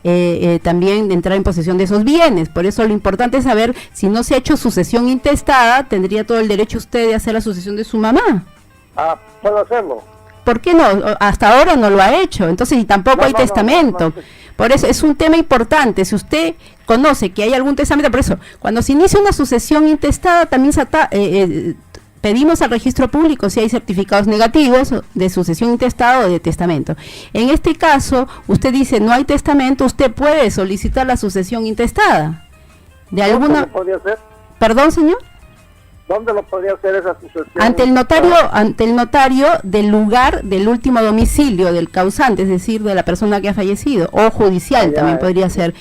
también entrar en posesión de esos bienes. Por eso lo importante es saber, si no se ha hecho sucesión intestada, tendría todo el derecho usted de hacer la sucesión de su mamá. ¿Puedo hacerlo? ¿Por qué no? Hasta ahora no lo ha hecho, entonces y tampoco hay testamento. Por eso es un tema importante. Si usted conoce que hay algún testamento, por eso, cuando se inicia una sucesión intestada, también pedimos al registro público si hay certificados negativos de sucesión intestada o de testamento. En este caso, usted dice no hay testamento, usted puede solicitar la sucesión intestada. ¿Dónde lo podría hacer? ¿Perdón, señor? ¿Dónde lo podría hacer esa sucesión? Ante el notario del lugar del último domicilio del causante, es decir, de la persona que ha fallecido, o judicial también podría ser.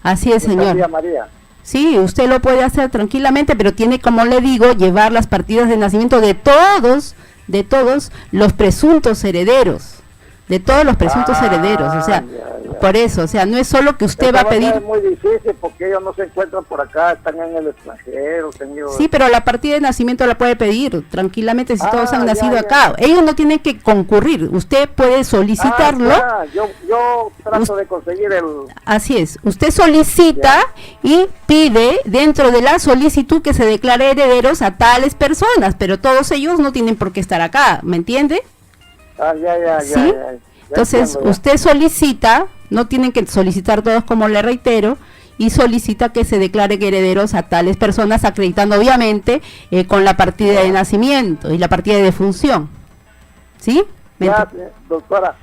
Así es, señor. María. Sí, usted lo puede hacer tranquilamente, pero tiene, como le digo, llevar las partidas de nacimiento de todos los presuntos herederos, de todos los presuntos herederos. O sea, por eso, o sea, no es solo que usted Esta va a pedir... Es muy difícil porque ellos no se encuentran por acá, están en el extranjero, señor. Sí, pero la partida de nacimiento la puede pedir tranquilamente si todos han ya, nacido ya. acá. Ellos no tienen que concurrir, usted puede solicitarlo. Yo trato de conseguir el... Así es, usted solicita y pide dentro de la solicitud que se declare herederos a tales personas, pero todos ellos no tienen por qué estar acá, ¿me entiende? ¿Sí? Entonces, entiendo, ya. usted solicita, no tienen que solicitar todos como le reitero, y solicita que se declaren herederos a tales personas, acreditando obviamente con la partida de nacimiento y la partida de defunción. ¿Sí? Ya, doctora,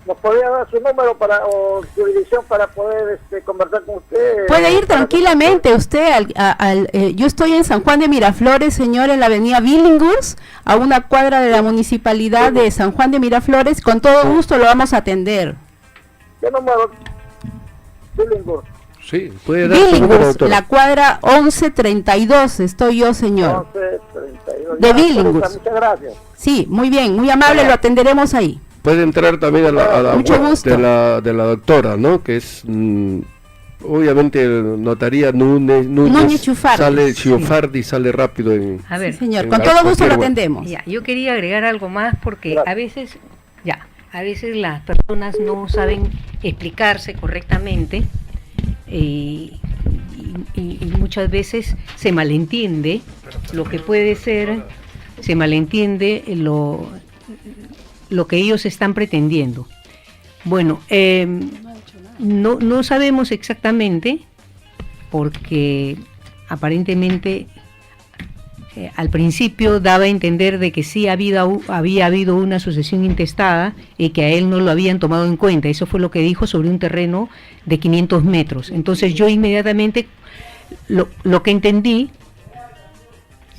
¿nos podría dar su número o su dirección para poder conversar con usted? Puede ir tranquilamente usted yo estoy en San Juan de Miraflores, señor, en la avenida Billinghurst, a una cuadra de la municipalidad de San Juan de Miraflores. Con todo gusto lo vamos a atender. ¿Qué número? Billinghurst. Sí, puede dar su número, Billinghurst, doctora. la cuadra 1132, estoy yo, señor. 1132. De Ya, Billinghurst. Muchas gracias. Sí, muy bien, muy amable, lo atenderemos ahí. Puede entrar también a la Mucho web gusto. de la doctora, ¿no? Que es obviamente notaría Núñez Chufardi. sale Sí. Ciufardi, sale rápido en... A ver, Sí, señor, en con la- todo gusto lo cualquier web. atendemos. ya, yo quería agregar algo más porque Gracias. a veces las personas no saben explicarse correctamente y muchas veces se malentiende lo que puede ser, se malentiende lo que ellos están pretendiendo. Bueno, no sabemos exactamente porque aparentemente al principio daba a entender de que sí había habido una sucesión intestada y que a él no lo habían tomado en cuenta. Eso fue lo que dijo sobre un terreno de 500 metros. Entonces yo inmediatamente lo que entendí...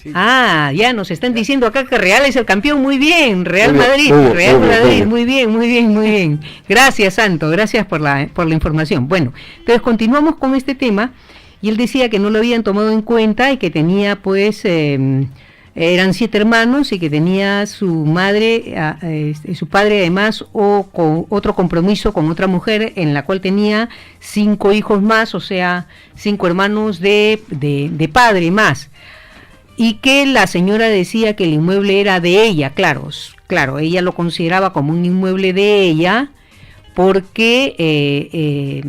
Sí. Ya nos están diciendo acá que Real es el campeón. Muy bien, Real Muy bien, Madrid, muy bien, Real muy bien, Madrid, muy bien. muy bien. Gracias, Santo, gracias por la información. Bueno, entonces continuamos con este tema y él decía que no lo habían tomado en cuenta y que tenía pues, eran 7 hermanos y que tenía su madre, su padre además, con otro compromiso con otra mujer en la cual tenía 5 hijos más, o sea, 5 hermanos de padre más. Y que la señora decía que el inmueble era de ella, claro, ella lo consideraba como un inmueble de ella, porque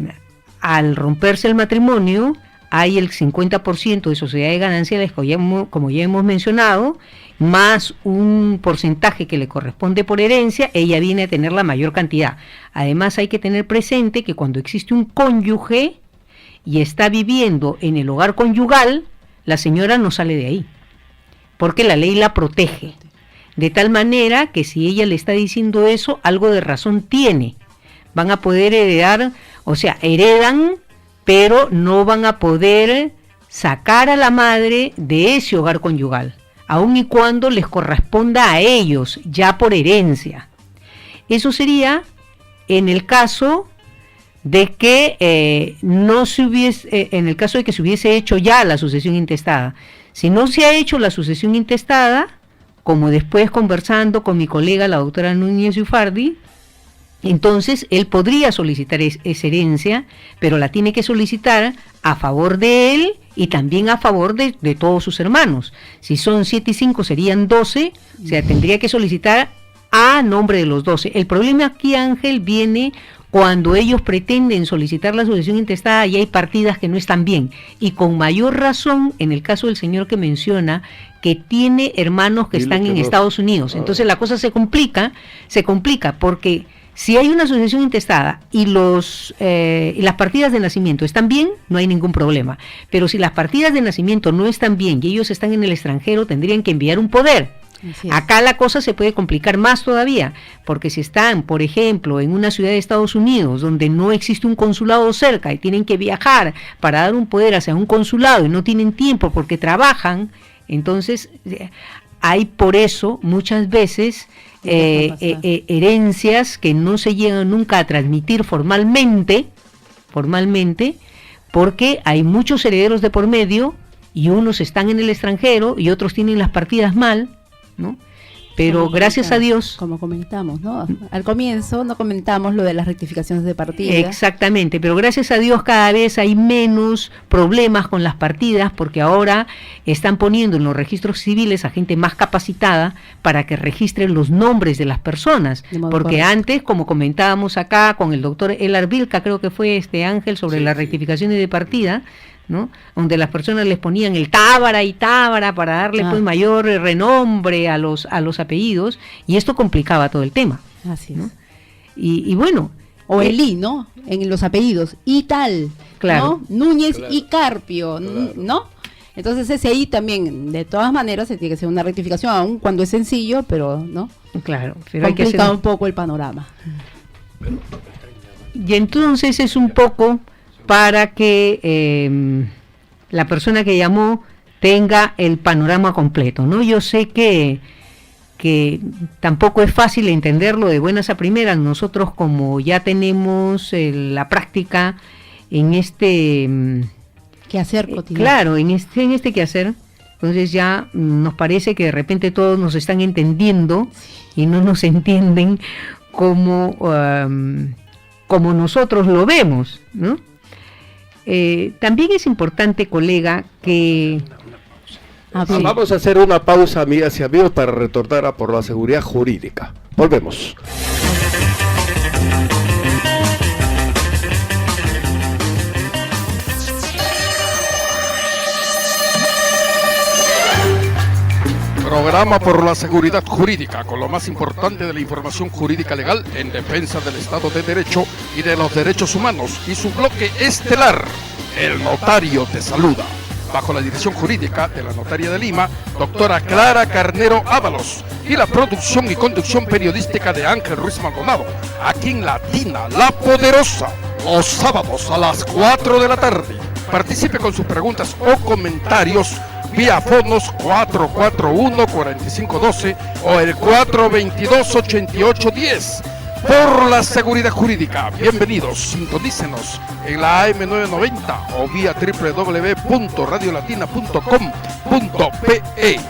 al romperse el matrimonio hay el 50% de sociedad de ganancias, como ya hemos mencionado, más un porcentaje que le corresponde por herencia, ella viene a tener la mayor cantidad. Además hay que tener presente que cuando existe un cónyuge y está viviendo en el hogar conyugal, la señora no sale de ahí, porque la ley la protege, de tal manera que si ella le está diciendo eso, algo de razón tiene. Van a poder heredar, o sea, heredan, pero no van a poder sacar a la madre de ese hogar conyugal, aun y cuando les corresponda a ellos, ya por herencia. Eso sería en el caso de que en el caso de que se hubiese hecho ya la sucesión intestada. Si no se ha hecho la sucesión intestada, como después conversando con mi colega la doctora Núñez Ciufardi, entonces él podría solicitar esa herencia, pero la tiene que solicitar a favor de él y también a favor de todos sus hermanos. Si son 7 y 5 serían 12, o sea, tendría que solicitar a nombre de los 12. El problema aquí, Ángel, viene cuando ellos pretenden solicitar la sucesión intestada y hay partidas que no están bien. Y con mayor razón, en el caso del señor que menciona, que tiene hermanos que están en Estados Unidos. Entonces la cosa se complica porque si hay una sucesión intestada y las partidas de nacimiento están bien, no hay ningún problema. Pero si las partidas de nacimiento no están bien y ellos están en el extranjero, tendrían que enviar un poder. Acá la cosa se puede complicar más todavía, porque si están, por ejemplo, en una ciudad de Estados Unidos donde no existe un consulado cerca y tienen que viajar para dar un poder hacia un consulado y no tienen tiempo porque trabajan, entonces hay por eso muchas veces herencias que no se llegan nunca a transmitir formalmente, porque hay muchos herederos de por medio y unos están en el extranjero y otros tienen las partidas mal, ¿no? Pero gracias a Dios... Como comentamos, ¿no? Al comienzo no comentamos lo de las rectificaciones de partida. Exactamente, pero gracias a Dios cada vez hay menos problemas con las partidas, porque ahora están poniendo en los registros civiles a gente más capacitada para que registren los nombres de las personas, porque antes, como comentábamos acá con el doctor Elar Vilca, creo que fue Ángel, sobre las rectificaciones de partida, ¿no? Donde las personas les ponían el Tábara y Tábara para darle pues mayor renombre a los apellidos, y esto complicaba todo el tema. Así es. ¿No? Y bueno, o el I, ¿no? En los apellidos, y tal, claro, ¿no? Núñez y Carpio, ¿no? Entonces ese I también, de todas maneras, se tiene que hacer una rectificación, aun cuando es sencillo, pero no. Claro, pero complica hay que hacer un poco el panorama. Y entonces es un poco para que la persona que llamó tenga el panorama completo, ¿no? Yo sé que tampoco es fácil entenderlo de buenas a primeras. Nosotros, como ya tenemos la práctica en este quehacer cotidiano. Claro, en este quehacer, entonces ya nos parece que de repente todos nos están entendiendo y no nos entienden como nosotros lo vemos, ¿no? También es importante, colega, que... Vamos a hacer una pausa, amigas y amigos, para retornar a Por la Seguridad Jurídica. Volvemos. Programa Por la Seguridad Jurídica, con lo más importante de la información jurídica legal en defensa del Estado de Derecho y de los derechos humanos, y su bloque estelar, El Notario te saluda, bajo la dirección jurídica de la Notaria de Lima, doctora Clara Carnero Ábalos, y la producción y conducción periodística de Ángel Ruiz Maldonado, aquí en Latina, La Poderosa, los sábados a las 4 de la tarde. Participe con sus preguntas o comentarios vía fonos 441-4512 o el 422-8810. Por la Seguridad Jurídica, bienvenidos, sintonícenos en la AM990 o vía www.radiolatina.com.pe.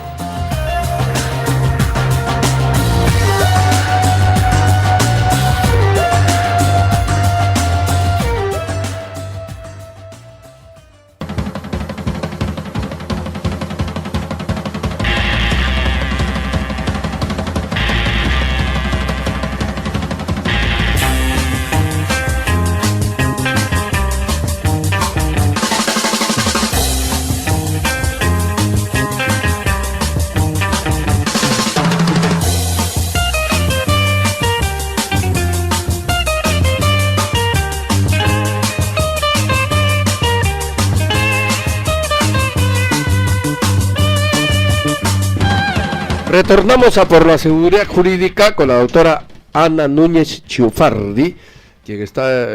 Retornamos a Por la Seguridad Jurídica con la doctora Ana Núñez Chiufardi, quien está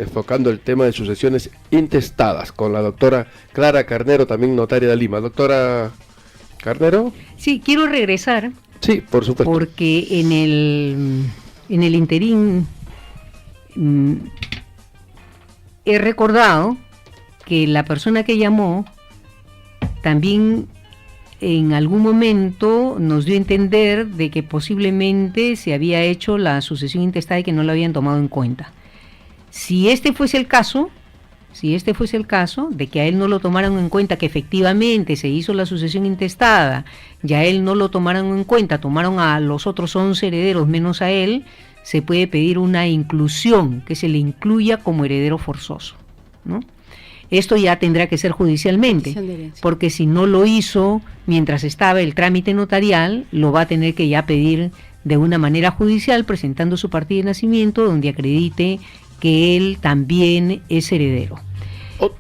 enfocando el tema de sucesiones intestadas, con la doctora Clara Carnero, también notaria de Lima. Doctora Carnero. Sí, quiero regresar. Sí, por supuesto. Porque en el interín he recordado que la persona que llamó también en algún momento nos dio a entender de que posiblemente se había hecho la sucesión intestada y que no la habían tomado en cuenta. Si este fuese el caso de que a él no lo tomaran en cuenta, que efectivamente se hizo la sucesión intestada, ya a él no lo tomaron en cuenta, tomaron a los otros 11 herederos menos a él, se puede pedir una inclusión, que se le incluya como heredero forzoso, ¿no? Esto ya tendrá que ser judicialmente, porque si no lo hizo mientras estaba el trámite notarial, lo va a tener que ya pedir de una manera judicial, presentando su partida de nacimiento, donde acredite que él también es heredero.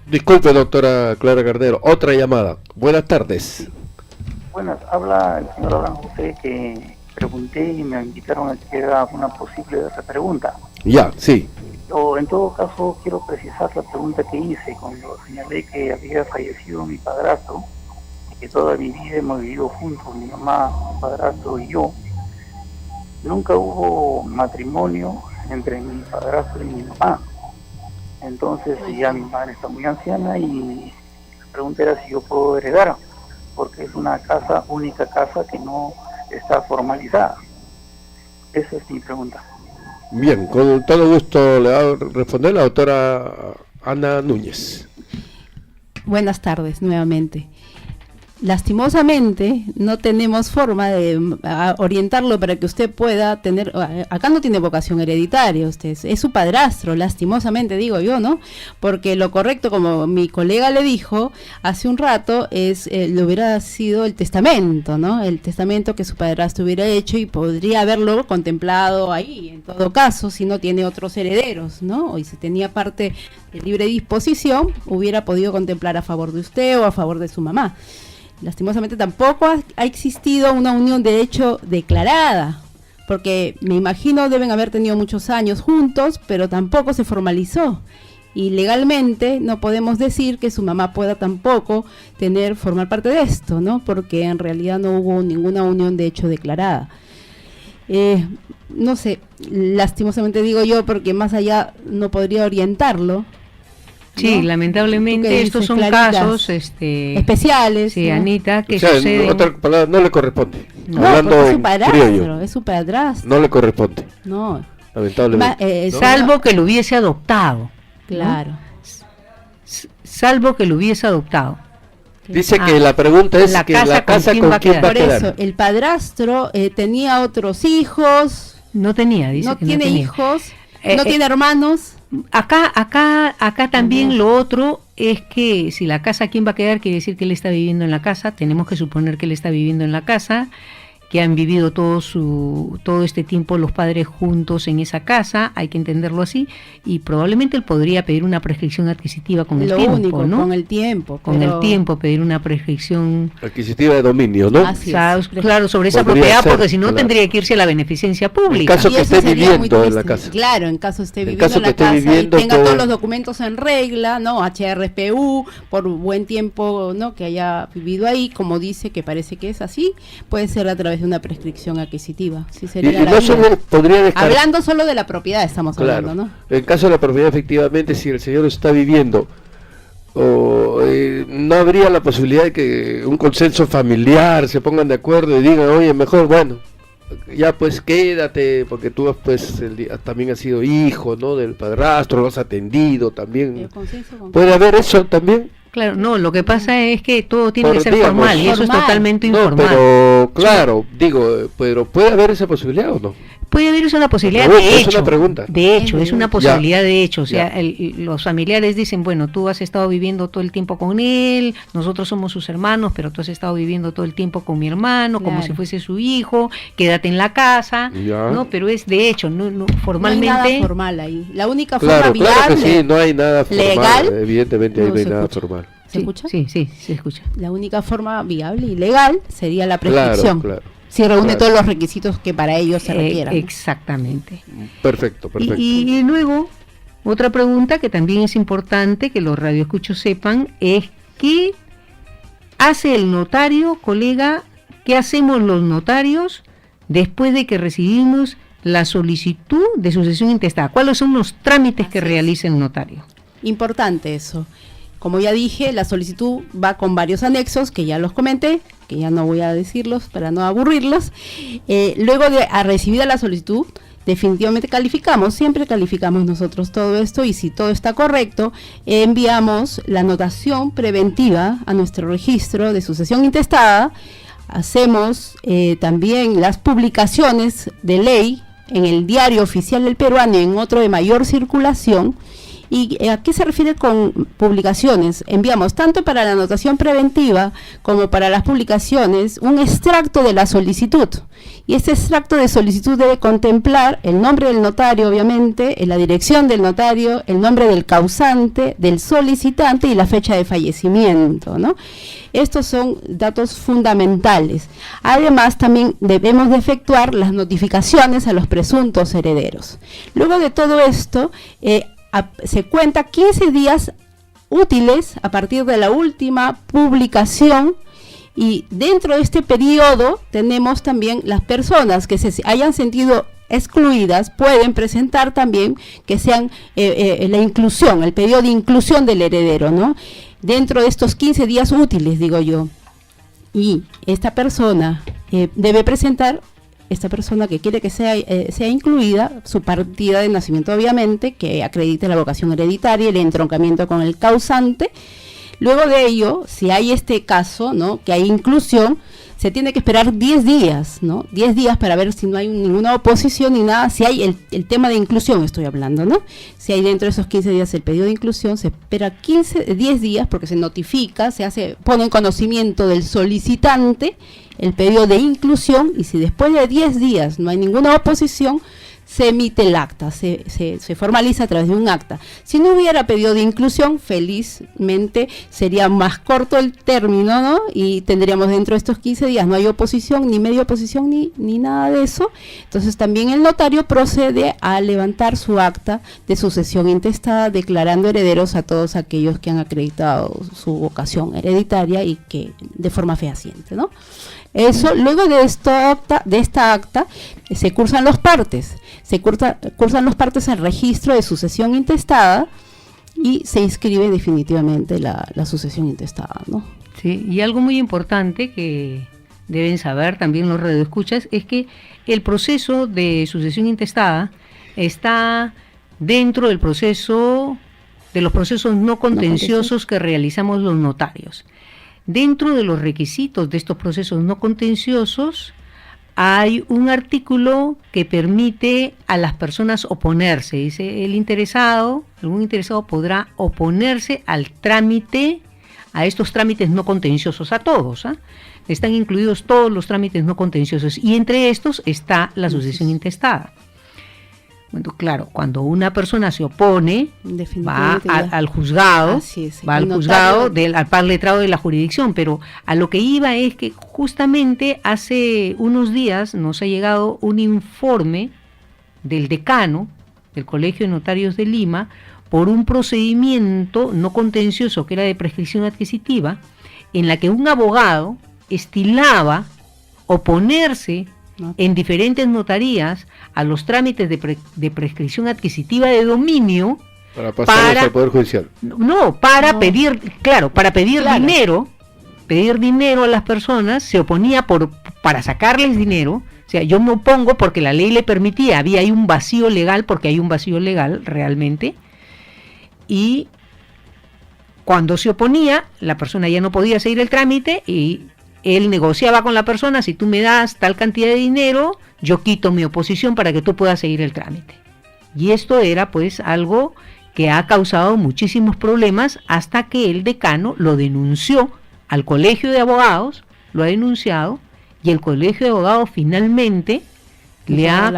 Disculpe, doctora Clara Carnero, otra llamada. Buenas tardes. Buenas, habla el señor Abraham José, que pregunté y me invitaron a que haga una posible repregunta. Ya, sí. O en todo caso quiero precisar la pregunta que hice cuando señalé que había fallecido mi padrastro, que toda mi vida hemos vivido juntos, mi mamá, mi padrastro y yo. Nunca hubo matrimonio entre mi padrastro y mi mamá. Entonces ya mi madre está muy anciana y la pregunta era si yo puedo heredar, porque es una casa, única casa que no está formalizada. Esa es mi pregunta. Bien, con todo gusto le va a responder la doctora Ana Núñez. Buenas tardes nuevamente. Lastimosamente no tenemos forma de orientarlo para que usted pueda tener, acá no tiene vocación hereditaria, usted es su padrastro, lastimosamente digo yo, ¿no? Porque lo correcto, como mi colega le dijo hace un rato, le hubiera sido el testamento, ¿no? El testamento que su padrastro hubiera hecho y podría haberlo contemplado ahí, en todo caso, si no tiene otros herederos, ¿no? Y si tenía parte de libre disposición, hubiera podido contemplar a favor de usted o a favor de su mamá. Lastimosamente tampoco ha existido una unión de hecho declarada, porque me imagino deben haber tenido muchos años juntos, pero tampoco se formalizó. Y legalmente no podemos decir que su mamá pueda tampoco formar parte de esto, ¿no? Porque en realidad no hubo ninguna unión de hecho declarada. No sé, lastimosamente digo yo, porque más allá no podría orientarlo. Sí, ¿no? lamentablemente estos son casos especiales. Sí, ¿no? Anita, que o sea, suceden. en otras palabras, no le corresponde. No, Hablando porque es su en padrastro, criollo, es su padrastro. no le corresponde, No, lamentablemente. ¿no? Salvo que lo hubiese adoptado. Claro. Salvo que lo hubiese adoptado. Dice que la pregunta es la que casa la casa con con quién quién va a Por quedar. eso, el padrastro tenía otros hijos, No tenía, dice no que tiene no tenía. hijos, no Eh, tiene hermanos. Acá también Ajá. lo otro es que si la casa, ¿quién va a quedar? Quiere decir que él está viviendo en la casa. Tenemos que suponer que él está viviendo en la casa, que han vivido todo este tiempo los padres juntos en esa casa, hay que entenderlo así, y probablemente él podría pedir una prescripción adquisitiva con el Lo tiempo, único, ¿no? con el tiempo. Con pero- el tiempo pedir una prescripción, Adquisitiva de dominio, ¿no? Así o sea, es. claro, sobre esa Podría propiedad, ser, porque si no claro. tendría que irse a la beneficencia pública. caso Y que eso esté sería muy viviendo en la triste. casa. Claro, en caso esté En viviendo caso en que la esté casa viviendo, y tenga puede- todos los documentos en regla, ¿no? HRPU, por buen tiempo, ¿no? Que haya vivido ahí, como dice que parece que es así, puede ser a través de una prescripción adquisitiva. Sí, Y sería la no vía. solo podría descartar. Hablando solo de la propiedad estamos Claro. hablando, ¿no? En caso de la propiedad, efectivamente, si el señor está viviendo, no habría la posibilidad de que un consenso familiar se pongan de acuerdo y digan, oye, mejor, bueno, ya pues quédate, porque tú pues también has sido hijo, ¿no? Del padrastro, lo has atendido también. El consenso con- ¿Puede haber eso también? Claro, no, lo que pasa es que todo tiene Por, que ser digamos, formal, y eso es formal. totalmente No, informal. pero claro, digo, pero ¿puede haber esa posibilidad o no? Puede haber una posibilidad Pregunta, de es hecho. una pregunta. De hecho, es una posibilidad de hecho. O sea, Ya. los familiares dicen, bueno, tú has estado viviendo todo el tiempo con él, nosotros somos sus hermanos, pero tú has estado viviendo todo el tiempo con mi hermano, como Claro. si fuese su hijo, quédate en la casa, Ya. ¿no? Pero es de hecho, no No hay formalmente. nada formal ahí. La única Claro, forma claro que viable. sí, no hay nada formal. legal, Evidentemente ahí no no hay se nada escucha. formal. ¿Se Sí, escucha? sí, se escucha. La única forma viable y legal sería la Claro, prescripción. claro. Si reúne Claro. todos los requisitos que para ellos se requieran. Exactamente. Perfecto, perfecto. Y luego, otra pregunta que también es importante que los radioescuchos sepan es ¿qué hace el notario, colega? ¿Qué hacemos los notarios después de que recibimos la solicitud de sucesión intestada? ¿Cuáles son los trámites que Así es. realiza el notario? Importante eso. Como ya dije, la solicitud va con varios anexos, que ya los comenté, que ya no voy a decirlos para no aburrirlos. Luego de recibida la solicitud, definitivamente calificamos, siempre calificamos nosotros todo esto, y si todo está correcto, enviamos la anotación preventiva a nuestro registro de sucesión intestada. Hacemos también las publicaciones de ley en el Diario Oficial del Peruano y en otro de mayor circulación. ¿Y a qué se refiere con publicaciones? Enviamos tanto para la anotación preventiva como para las publicaciones un extracto de la solicitud. Y este extracto de solicitud debe contemplar el nombre del notario, obviamente, la dirección del notario, el nombre del causante, del solicitante y la fecha de fallecimiento, ¿no? Estos son datos fundamentales. Además, también debemos de efectuar las notificaciones a los presuntos herederos. Luego de todo esto, se cuenta 15 días útiles a partir de la última publicación, y dentro de este periodo tenemos también las personas que se hayan sentido excluidas, pueden presentar también que sean la inclusión, el periodo de inclusión del heredero, ¿no? Dentro de estos 15 días útiles, digo yo. y esta persona debe presentar, esta persona que quiere que sea incluida, su partida de nacimiento obviamente, que acredite la vocación hereditaria, el entroncamiento con el causante. Luego de ello, si hay este caso, ¿no?, que hay inclusión, se tiene que esperar 10 días, ¿no? 10 días para ver si no hay ninguna oposición ni nada, si hay el tema de inclusión, estoy hablando, ¿no? Si hay dentro de esos 15 días el pedido de inclusión, se espera 10 días porque se notifica, pone en conocimiento del solicitante el pedido de inclusión, y si después de 10 días no hay ninguna oposición, se emite el acta, se formaliza a través de un acta. Si no hubiera pedido de inclusión, felizmente sería más corto el término, ¿no? Y tendríamos dentro de estos 15 días, no hay oposición, ni media oposición, ni nada de eso. Entonces también el notario procede a levantar su acta de sucesión intestada, declarando herederos a todos aquellos que han acreditado su vocación hereditaria y que de forma fehaciente, ¿no? Eso, luego de esta acta, se cursan los partes. Se cursan los partes al registro de sucesión intestada y se inscribe definitivamente la sucesión intestada, ¿no? Sí, y algo muy importante que deben saber también los radioescuchas es que el proceso de sucesión intestada está dentro del proceso, de los procesos no contenciosos que realizamos los notarios. Dentro de los requisitos de estos procesos no contenciosos hay un artículo que permite a las personas oponerse. Dice, algún interesado podrá oponerse al trámite, a estos trámites no contenciosos, a todos, ¿eh? Están incluidos todos los trámites no contenciosos y entre estos está la sucesión intestada. Bueno, claro, cuando una persona se opone, va al juzgado, al par letrado de la jurisdicción, pero a lo que iba es que justamente hace unos días nos ha llegado un informe del decano del Colegio de Notarios de Lima por un procedimiento no contencioso que era de prescripción adquisitiva, en la que un abogado estilaba oponerse en diferentes notarías a los trámites de prescripción adquisitiva de dominio para pasarlos al Poder Judicial. Pedir dinero, pedir dinero a las personas, se oponía para sacarles dinero. O sea, yo me opongo porque la ley le permitía, hay un vacío legal, porque hay un vacío legal realmente, y cuando se oponía, la persona ya no podía seguir el trámite y él negociaba con la persona, si tú me das tal cantidad de dinero, yo quito mi oposición para que tú puedas seguir el trámite. Y esto era pues algo que ha causado muchísimos problemas hasta que el decano lo denunció al Colegio de Abogados, lo ha denunciado, y el Colegio de Abogados finalmente le ha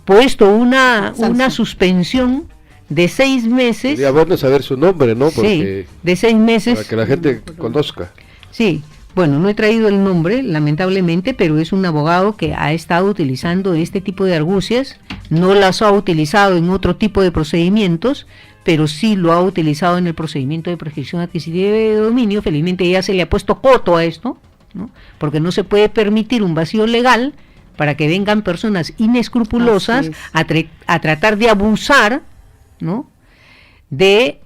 puesto una suspensión de 6 meses. Sería bueno saber su nombre, ¿no? Porque, sí, de 6 meses. Para que la gente conozca. Sí. Bueno, no he traído el nombre, lamentablemente, pero es un abogado que ha estado utilizando este tipo de argucias, no las ha utilizado en otro tipo de procedimientos, pero sí lo ha utilizado en el procedimiento de prescripción adquisitiva de dominio. Felizmente ya se le ha puesto coto a esto, ¿no? Porque no se puede permitir un vacío legal para que vengan personas inescrupulosas a tratar de abusar, ¿no?, de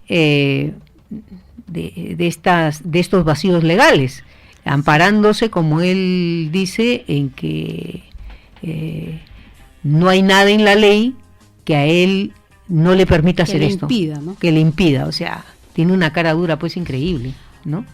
estos vacíos legales, amparándose, como él dice, en que no hay nada en la ley que a él no le permita hacer esto, que le impida, o sea, tiene una cara dura pues increíble, ¿no?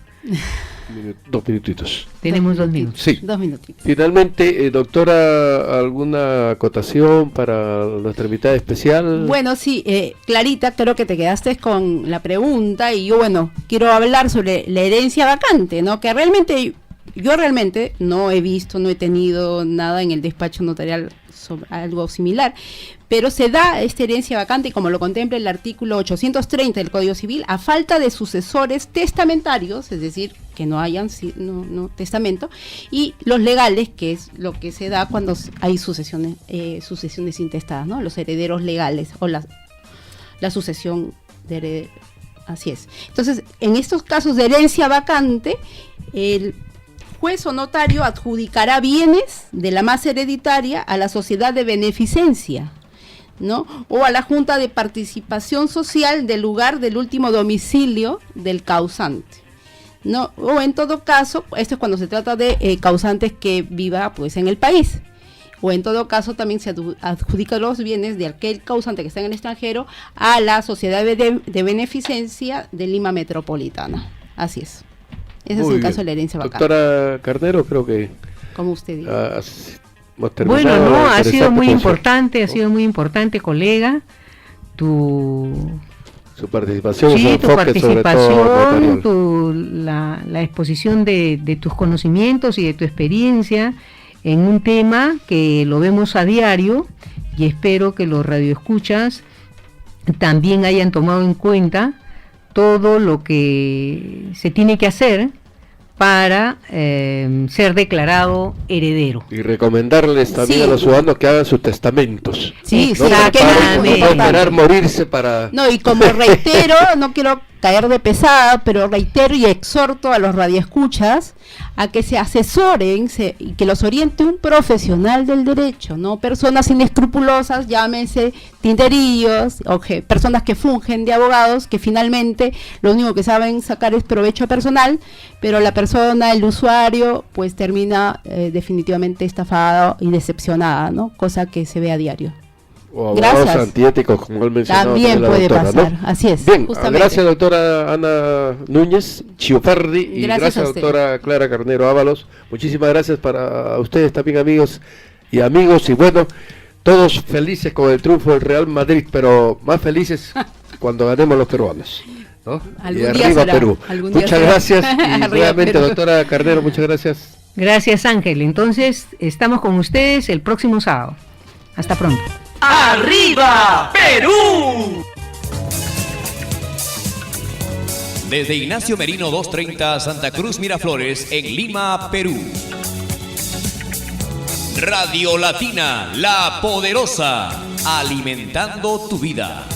2 minutitos. Tenemos 2 minutos. Sí. 2 minutitos. Finalmente, doctora, ¿alguna acotación para nuestra invitada especial? Bueno, sí, Clarita, creo que te quedaste con la pregunta y yo, quiero hablar sobre la herencia vacante, ¿no? Que yo realmente no he visto, no he tenido nada en el despacho notarial sobre algo similar, pero se da esta herencia vacante, y como lo contempla el artículo 830 del Código Civil, a falta de sucesores testamentarios, es decir, que no hayan testamento, y los legales, que es lo que se da cuando hay sucesiones intestadas, ¿no? Los herederos legales o la sucesión de herederos. Así es. Entonces, en estos casos de herencia vacante, el juez o notario adjudicará bienes de la masa hereditaria a la sociedad de beneficencia, ¿no? O a la junta de participación social del lugar del último domicilio del causante, No, o en todo caso, esto es cuando se trata de causantes que viva pues en el país. O en todo caso también se adjudica los bienes de aquel causante que está en el extranjero a la Sociedad de Beneficencia de Lima Metropolitana. Así es. Ese es el caso de la herencia vacante. Doctora Carnero, creo que... Como usted diga. Bueno, no, ha sido muy importante, colega, su participación, sí, su tu enfoque, participación, la exposición de tus conocimientos y de tu experiencia en un tema que lo vemos a diario, y espero que los radioescuchas también hayan tomado en cuenta todo lo que se tiene que hacer para ser declarado heredero. Y recomendarles también a los ciudadanos que hagan sus testamentos. Sí, no esperar morirse para... No, y como reitero, no quiero caer de pesada, pero reitero y exhorto a los radioescuchas a que se asesoren y que los oriente un profesional del derecho, no personas inescrupulosas, llámense tinderillos, o personas que fungen de abogados, que finalmente lo único que saben sacar es provecho personal, pero la persona, el usuario, pues termina definitivamente estafado y decepcionada, ¿no? Cosa que se ve a diario. O abogados antiéticos, como él mencionaba. También puede doctora, pasar, ¿no? así es. Bien, justamente. Gracias doctora Ana Núñez Chiofardi y gracias doctora Clara Carnero Ábalos. Muchísimas gracias para ustedes también, amigos, y bueno, todos felices con el triunfo del Real Madrid, pero más felices cuando ganemos los peruanos, ¿no? Y arriba Perú. Muchas gracias y nuevamente doctora Carnero, muchas gracias. Gracias, Ángel. Entonces estamos con ustedes el próximo sábado. Hasta pronto. ¡Arriba, Perú! Desde Ignacio Merino 230, Santa Cruz Miraflores, en Lima, Perú. Radio Latina, la poderosa, alimentando tu vida.